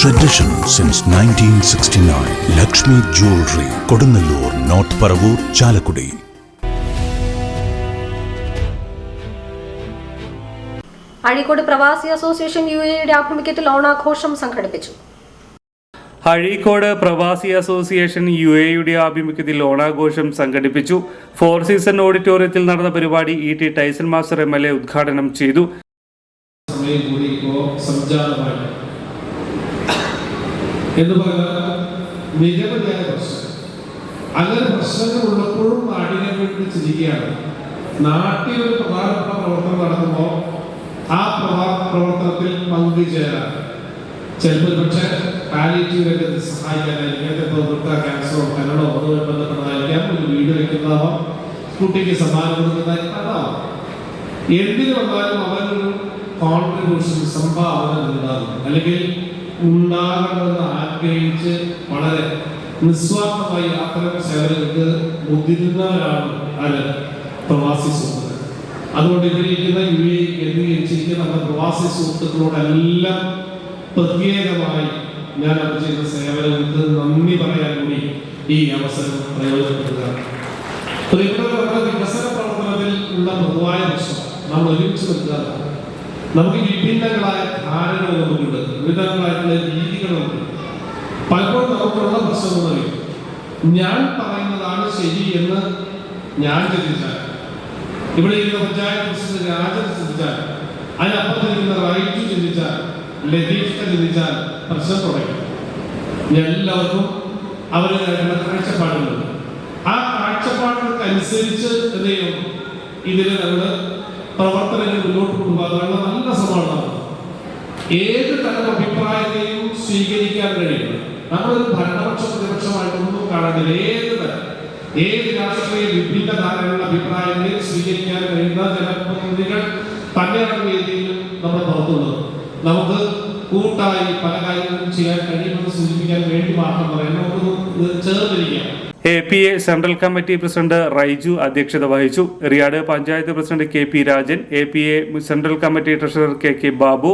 Tradition since 1969. Lakshmi Jewelry, Kodunallur, North Paravur, Chalakudi. Azhikode പ്രവാസി association യുഎഇയുടെ ആഭിമുഖ്യത്തിൽ ഓണാഘോഷം സംഘടിപ്പിച്ചു. അഴീക്കോട് പ്രവാസി അസോസിയേഷൻ യുഎഇയുടെ ആഭിമുഖ്യത്തിൽ ഓണാഘോഷം സംഘടിപ്പിച്ചു. ഫോർ സീസൺ ഓഡിറ്റോറിയത്തിൽ നടന്ന പരിപാടി ഇ.ടി. Tyson master MLA. ഉദ്ഘാടനം ചെയ്തു. പ്രശ്നങ്ങളുള്ളപ്പോഴും നാടിനെ വേണ്ടി ചിരിക്കുകയാണ്. നാട്ടിൽ ഒരു പ്രധാനപ്പെട്ട പ്രവർത്തനം നടക്കുമ്പോൾ ആ പ്രവർത്തനത്തിൽ പങ്കുചേരാൻ ചിലപ്പോൾ പക്ഷേ പാലിയേറ്റീവ് രംഗത്ത് സഹായിക്കാനായിരിക്കും. ക്യാൻസറോ കരടോ അതുമായി ബന്ധപ്പെട്ടതായിരിക്കാം. ഒരു വീട് വെക്കുന്നതാവാം, കുട്ടിക്ക് സമ്മാനം കൊടുക്കുന്നതായിരിക്കാം. എന്തിനു വന്നാലും അവനൊരു കോൺട്രിബ്യൂഷൻ സംഭാവന ഉണ്ടാകും, അല്ലെങ്കിൽ ഉണ്ടാകണമെന്ന് ആഗ്രഹിച്ച് വളരെ നിസ്വാർത്ഥമായി അത്തരം സേവനങ്ങൾക്ക് മുതിരുന്നവരാണ് ആര്? പ്രവാസി സുഹൃത്തുക്കൾ. അതുകൊണ്ട് ഇവരിക്കുന്ന യുഎഇ കേന്ദ്രീകരിച്ചിരിക്കുന്ന നമ്മുടെ പ്രവാസി സുഹൃത്തുക്കളോടെല്ലാം പ്രത്യേകമായി ഞാൻ അവർ ചെയ്യുന്ന സേവനങ്ങൾക്ക് നന്ദി പറയാൻ കൂടി ഈ അവസരം പ്രയോജനപ്പെടുത്തുകയാണ്. വികസന പ്രവർത്തനത്തിൽ ഉള്ള പൊതുവായ പ്രശ്നം നമ്മൾ ഒരുമിച്ച് നിൽക്കുക. നമുക്ക് വിഭിന്നങ്ങളായ ധാരണകൾ നമുക്കുണ്ട്, വിവിധങ്ങളായിട്ടുള്ള രീതികളുണ്ട്. പലപ്പോഴും നമുക്കുള്ള പ്രശ്നങ്ങളറിയും. ഞാൻ പറയുന്നതാണ് ശരി എന്ന് ഞാൻ ചിന്തിച്ചാൽ, ഇവിടെ ഇരുന്ന പഞ്ചായത്ത് പ്രസിഡന്റ് രാജൻ ചിന്തിച്ചാൽ, അതിനപ്പുറത്തിരിക്കുന്ന റൈറ്റ് ചിന്തിച്ചാൽ, ലതീഫ ചിന്തിച്ചാൽ പ്രശ്നം തുടങ്ങി. എല്ലാവർക്കും അവരുടേതായിട്ടുള്ള കാഴ്ചപ്പാടുകളുണ്ട്. ആ കാഴ്ചപ്പാടുകൾക്ക് അനുസരിച്ച് എന്ത് ചെയ്യും? ഇതിന് നമ്മൾ പ്രവർത്തനങ്ങൾ മുന്നോട്ട് കൊണ്ടുപോകാനുള്ള നല്ല ശ്രമമാണ്. ഏത് തരം അഭിപ്രായത്തെയും സ്വീകരിക്കാൻ കഴിയും. നമ്മളൊരു ഭരണപക്ഷ പ്രതിപക്ഷമായിട്ടൊന്നും കാണുന്നില്ല. ഏത് രാഷ്ട്രീയ വിഭിന്ന ധാരണയുള്ള അഭിപ്രായങ്ങളെ സ്വീകരിക്കാൻ കഴിയുന്ന ജനപ്രതിനിധികൾ തന്നെയാണ് വേദിയിലും നമ്മുടെ പുറത്തുള്ളത്. നമുക്ക് കൂട്ടായി പല കാര്യങ്ങളും ചെയ്യാൻ കഴിയുമെന്ന് സൂചിപ്പിക്കാൻ വേണ്ടി മാത്രം പറയാം. നമുക്ക് ചേർന്നിരിക്കാം. APA central committee president Raiju അധ്യക്ഷത വഹിച്ചു. Riyadh panchayat president KP Rajan, APA central committee treasurer KK Babu,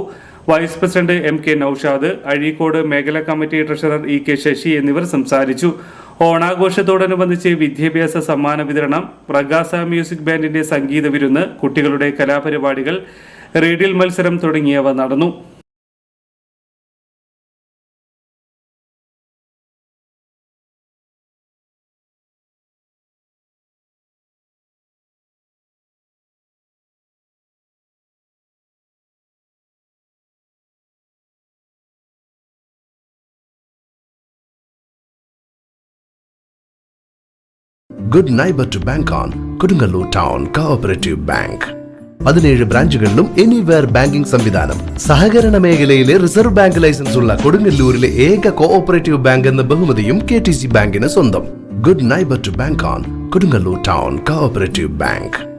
vice president MK Naushad, Azhikode മേഖലാ കമ്മിറ്റി ട്രഷറർ EK ശശി എന്നിവർ സംസാരിച്ചു. ഓണാഘോഷത്തോടനുബന്ധിച്ച് വിദ്യാഭ്യാസ സമ്മാന വിതരണം, പ്രകാശ മ്യൂസിക് ബാൻഡിന്റെ സംഗീത വിരുന്ന്, കുട്ടികളുടെ കലാപരിപാടികൾ, റീഡിൽ മത്സരം തുടങ്ങിയവ നടന്നു. Good neighbor to bank on. Kodunallur Town Cooperative Bank. 17 ബ്രാഞ്ചുകളിലും എനിവെയർ ബാങ്കിംഗ് സംവിധാനം. സഹകരണ മേഖലയിലെ റിസർവ് ബാങ്ക് ലൈസൻസ് ഉള്ള കൊടുങ്ങല്ലൂരിലെ ഏക കോഓപ്പറേറ്റീവ് ബാങ്ക് എന്ന ബഹുമതിയും KTC ബാങ്കിന് സ്വന്തം. Good neighbor to bank on. Kodunallur Town Cooperative Bank.